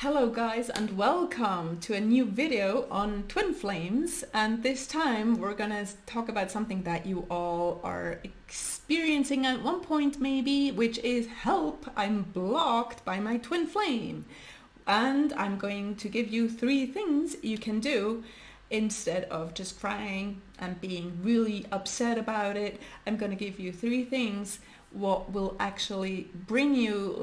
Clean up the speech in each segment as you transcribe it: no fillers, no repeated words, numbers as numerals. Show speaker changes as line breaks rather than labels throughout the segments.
Hello guys, and welcome to a new video on twin flames, and this time we're gonna talk about something that you all are experiencing at one point maybe, which is help, I'm blocked by my twin flame. And I'm going to give you 3 things you can do instead of just crying and being really upset about it. I'm gonna give you 3 things what will actually bring you,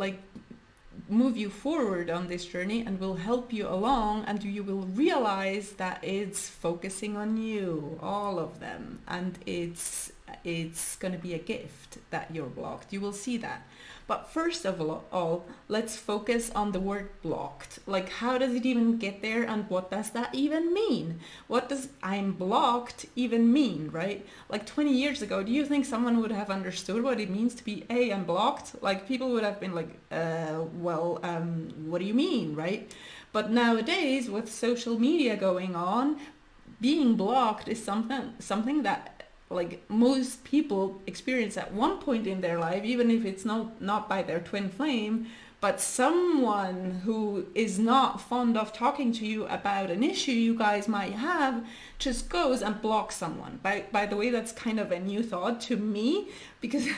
move you forward on this journey and will help you along, and you will realize that it's focusing on you, all of them, and it's going to be a gift that you're blocked. You will see that. But first of all, let's focus on the word blocked. Like, how does it even get there, and what does that even mean? What does I'm blocked even mean, right? Like 20 years ago, do you think someone would have understood what it means to be I'm blocked? Like, people would have been like, what do you mean, right? But nowadays, with social media going on, being blocked is something that like most people experience at one point in their life, even if it's not by their twin flame, but someone who is not fond of talking to you about an issue you guys might have just goes and blocks someone. By the way, that's kind of a new thought to me, because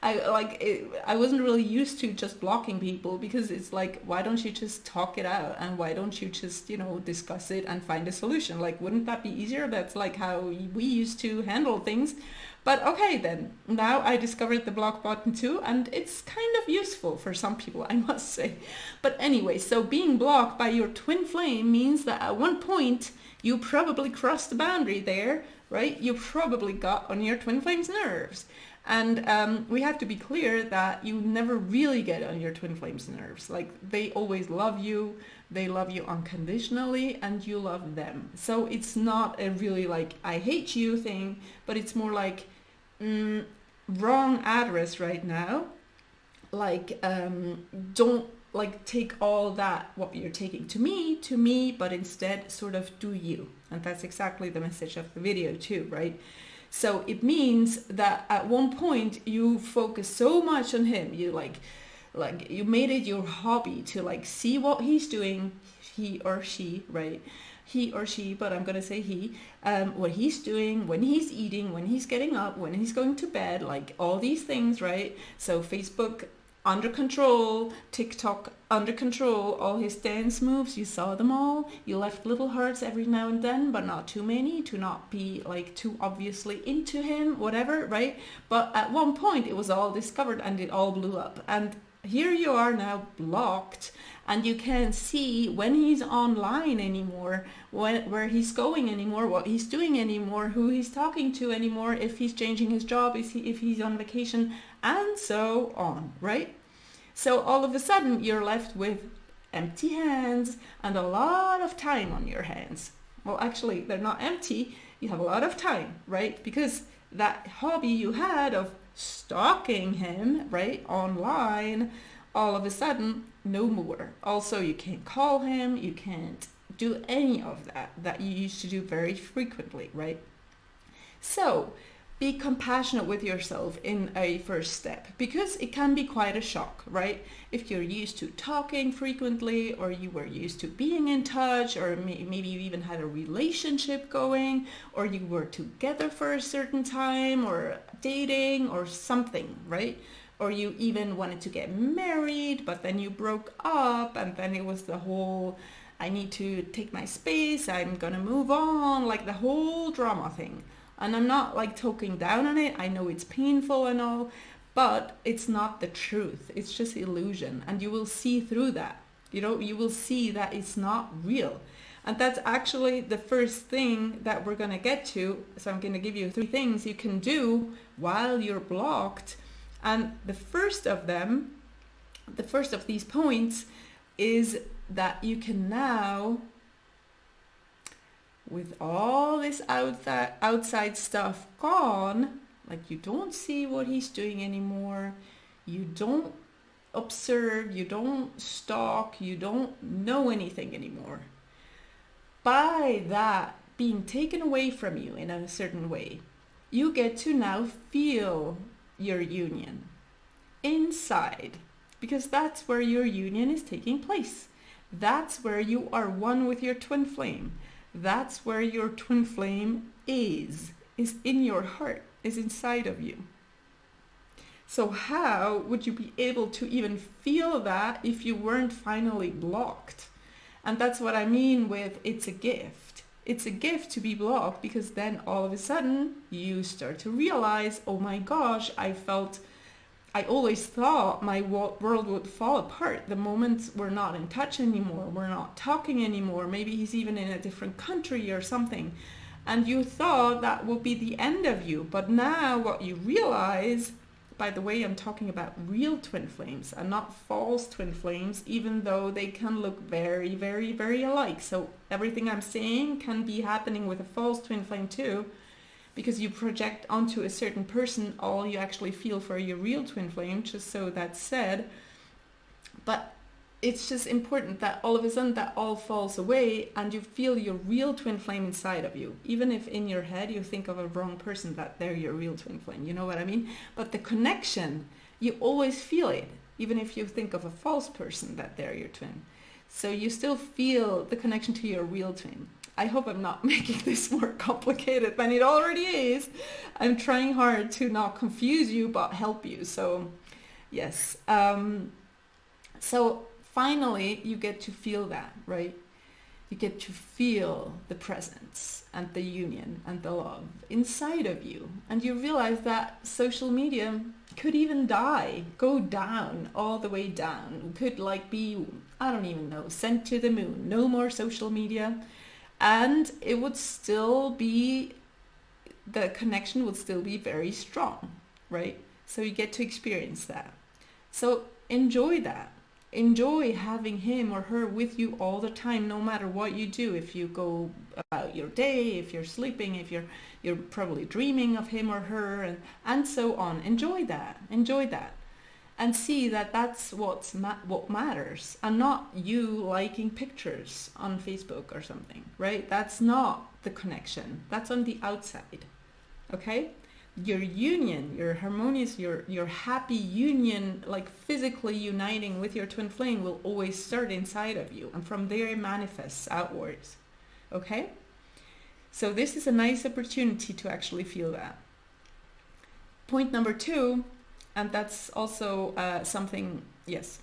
I wasn't really used to just blocking people, because it's like, why don't you just talk it out, and why don't you just discuss it and find a solution? Like, wouldn't that be easier? That's like how we used to handle things. But okay, then now I discovered the block button too, and it's kind of useful for some people, I must say. But anyway, so being blocked by your twin flame means that at one point you probably crossed the boundary there, right? You probably got on your twin flame's nerves. And we have to be clear that you never really get on your twin flame's nerves. Like, they always love you, they love you unconditionally, and you love them. So it's not a really like I hate you thing, but it's more like wrong address right now. Like, don't like take all that what you're taking to me, but instead sort of do you. And that's exactly the message of the video too, right? So it means that at one point you focus so much on him, you like you made it your hobby to like see what he's doing, he or she, right? He or she, but I'm gonna say he, what he's doing, when he's eating, when he's getting up, when he's going to bed, like all these things, right? So Facebook under control, TikTok under control, all his dance moves, you saw them all. You left little hearts every now and then, but not too many, to not be like too obviously into him, whatever, right? But at one point it was all discovered and it all blew up. And here you are now blocked, and you can't see when he's online anymore, where he's going anymore, what he's doing anymore, who he's talking to anymore, if he's changing his job, if he's on vacation, and so on, right? So all of a sudden you're left with empty hands and a lot of time on your hands. Well, actually, they're not empty. You have a lot of time, right? Because that hobby you had of stalking him, right, online, all of a sudden, no more. Also, you can't call him, you can't do any of that you used to do very frequently, right? So be compassionate with yourself in a first step, because it can be quite a shock, right? If you're used to talking frequently, or you were used to being in touch, or maybe you even had a relationship going, or you were together for a certain time, or dating or something, right? Or you even wanted to get married, but then you broke up, and then it was the whole, I need to take my space, I'm gonna move on, like the whole drama thing. And I'm not like talking down on it, I know it's painful and all, but it's not the truth, it's just illusion, and you will see through that. You will see that it's not real. And that's actually the first thing that we're gonna get to. So I'm gonna give you 3 things you can do while you're blocked. And the first of these points is that you can now, with all this outside stuff gone, like you don't see what he's doing anymore, you don't observe, you don't stalk, you don't know anything anymore. By that being taken away from you in a certain way, you get to now feel your union inside, because that's where your union is taking place. That's where you are one with your twin flame. That's where your twin flame is in your heart, is inside of you. So how would you be able to even feel that if you weren't finally blocked? And that's what I mean with it's a gift. It's a gift to be blocked, because then all of a sudden you start to realize, oh my gosh, I always thought my world would fall apart the moment we're not in touch anymore, we're not talking anymore, maybe he's even in a different country or something. And you thought that would be the end of you. But now what you realize, by the way, I'm talking about real twin flames and not false twin flames, even though they can look very, very, very alike. So everything I'm saying can be happening with a false twin flame too, because you project onto a certain person all you actually feel for your real twin flame, just so that's said. But it's just important that all of a sudden that all falls away and you feel your real twin flame inside of you. Even if in your head you think of a wrong person, that they're your real twin flame, you know what I mean? But the connection, you always feel it, even if you think of a false person that they're your twin. So you still feel the connection to your real twin. I hope I'm not making this more complicated than it already is. I'm trying hard to not confuse you, but help you. So yes. So finally, you get to feel that, right? You get to feel the presence and the union and the love inside of you. And you realize that social media could even go down, all the way down. Could be, I don't even know, sent to the moon. No more social media. And it would still be, the connection would still be very strong, right? So you get to experience that. So enjoy that. Enjoy having him or her with you all the time, no matter what you do. If you go about your day, if you're sleeping, if you're probably dreaming of him or her, and so on. Enjoy that. And see that that's what matters, and not you liking pictures on Facebook or something, right? That's not the connection. That's on the outside, okay? Your union, your harmonious, your happy union, like physically uniting with your twin flame, will always start inside of you, and from there it manifests outwards, okay? So this is a nice opportunity to actually feel that. Point number 2, and that's also something, yes.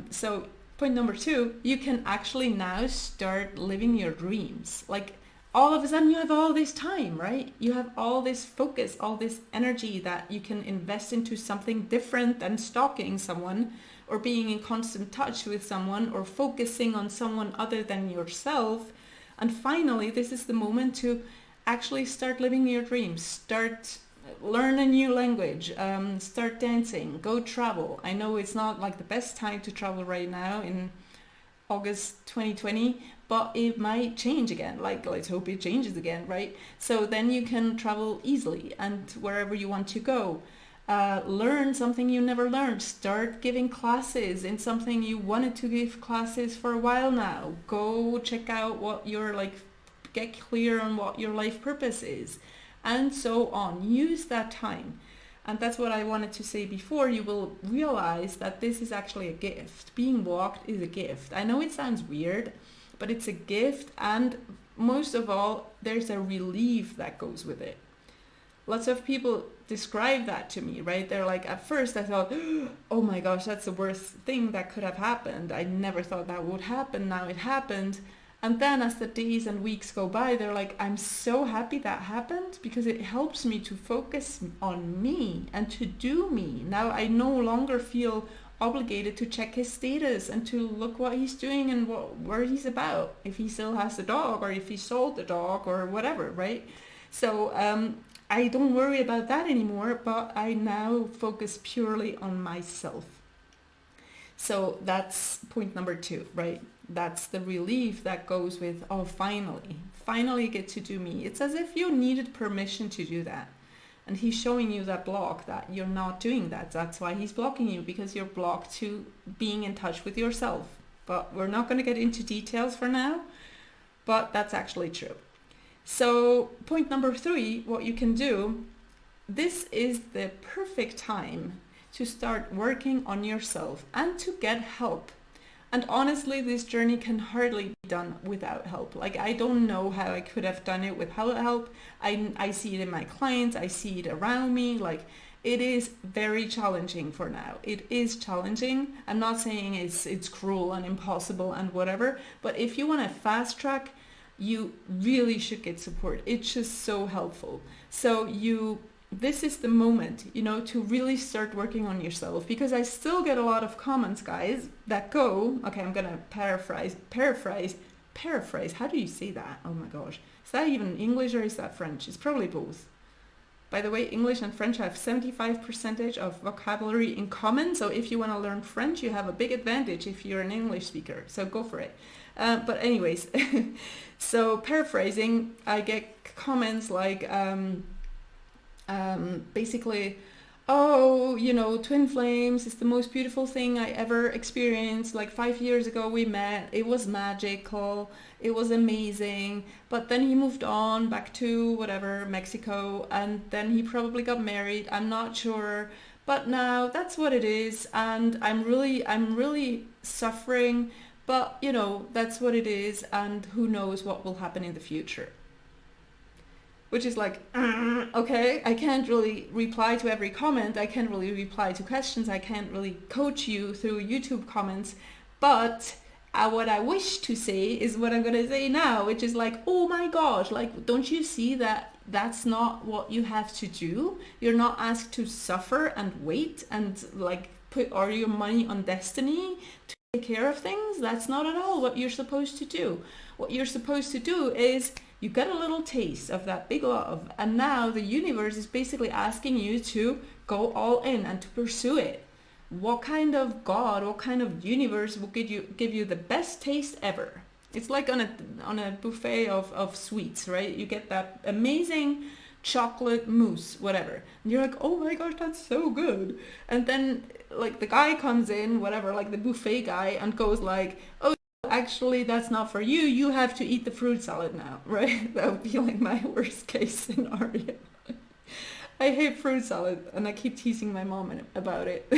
So point number 2, you can actually now start living your dreams. Like all of a sudden you have all this time, right? You have all this focus, all this energy that you can invest into something different than stalking someone or being in constant touch with someone or focusing on someone other than yourself. And finally, this is the moment to actually start living your dreams. Learn a new language, start dancing, go travel. I know it's not like the best time to travel right now in August 2020, but it might change again. Like, let's hope it changes again, right? So then you can travel easily and wherever you want to go. Learn something you never learned. Start giving classes in something you wanted to give classes for a while now. Go check out what get clear on what your life purpose is, and so on. Use that time. And that's what I wanted to say before. You will realize that this is actually a gift. Being walked is a gift. I know it sounds weird, but it's a gift, and most of all, there's a relief that goes with it. Lots of people describe that to me, right? They're like, at first I thought, oh my gosh, that's the worst thing that could have happened. I never thought that would happen. Now it happened. And then as the days and weeks go by, they're like, I'm so happy that happened because it helps me to focus on me and to do me. Now I no longer feel obligated to check his status and to look what he's doing and where he's about, if he still has the dog or if he sold the dog or whatever, right? So I don't worry about that anymore, but I now focus purely on myself. So that's point number 2, right? That's the relief that goes with, oh, finally get to do me. It's as if you needed permission to do that. And he's showing you that block that you're not doing that. That's why he's blocking you, because you're blocked to being in touch with yourself. But we're not going to get into details for now, but that's actually true. So point number 3, what you can do, this is the perfect time to start working on yourself and to get help. And honestly, this journey can hardly be done without help. Like, I don't know how I could have done it without help. I see it in my clients, I see it around me. Like, it is very challenging for now. It is challenging. I'm not saying it's cruel and impossible and whatever, but if you want to fast track, you really should get support. It's just so helpful. So this is the moment, to really start working on yourself, because I still get a lot of comments, guys, that go, okay, I'm going to paraphrase. How do you say that? Oh my gosh. Is that even English or is that French? It's probably both. By the way, English and French have 75% of vocabulary in common. So if you want to learn French, you have a big advantage if you're an English speaker. So go for it. But anyways, so paraphrasing, I get comments like, basically, oh, twin flames is the most beautiful thing I ever experienced. Like 5 years ago we met, it was magical, it was amazing, but then he moved on back to whatever, Mexico, and then he probably got married, I'm not sure, but now that's what it is, and I'm really suffering, but that's what it is, and who knows what will happen in the future. Which is like, okay, I can't really reply to every comment. I can't really reply to questions. I can't really coach you through YouTube comments. But what I wish to say is what I'm going to say now, which is like, oh my gosh, like, don't you see that that's not what you have to do? You're not asked to suffer and wait and like put all your money on destiny to take care of things. That's not at all what you're supposed to do. What you're supposed to do is you get a little taste of that big love, and now the universe is basically asking you to go all in and to pursue it. What kind of God, what kind of universe will give you the best taste ever? It's like on a buffet of sweets, right? You get that amazing chocolate mousse, whatever. And you're like, oh my gosh, that's so good. And then like the guy comes in, whatever, like the buffet guy, and goes like, oh, actually that's not for you, you have to eat the fruit salad now, right? That would be like my worst case scenario. I hate fruit salad, and I keep teasing my mom about it.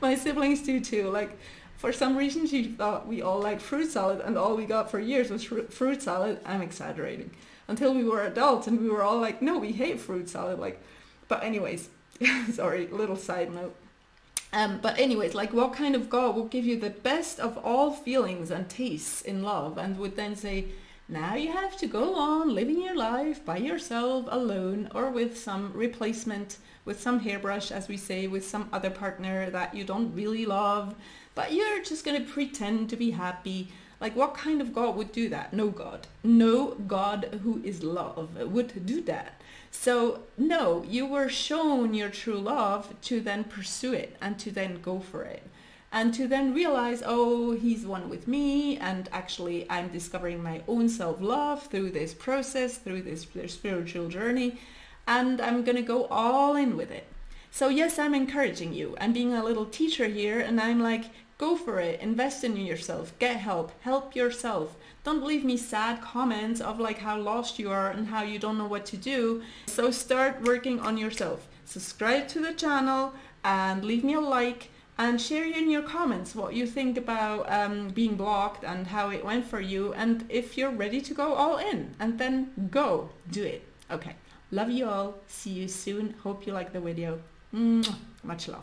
My siblings do too. Like, for some reason she thought we all liked fruit salad, and all we got for years was fruit salad. I'm exaggerating. Until we were adults and we were all like, no, we hate fruit salad. Like, but anyways, sorry, little side note. But anyways, like, what kind of God will give you the best of all feelings and tastes in love, and would then say, now you have to go on living your life by yourself, alone, or with some replacement, with some hairbrush, as we say, with some other partner that you don't really love, but you're just going to pretend to be happy. Like, what kind of God would do that? No God. No God who is love would do that. So no, you were shown your true love to then pursue it and to then go for it. And to then realize, oh, he's one with me, and actually I'm discovering my own self-love through this process, through this spiritual journey, and I'm going to go all in with it. So yes, I'm encouraging you. I'm being a little teacher here, and I'm like, go for it, invest in yourself, get help yourself. Don't leave me sad comments of like how lost you are and how you don't know what to do. So start working on yourself. Subscribe to the channel and leave me a like, and share in your comments what you think about being blocked and how it went for you, and if you're ready to go all in, and then go do it. Okay, love you all, see you soon, hope you like the video. Much love.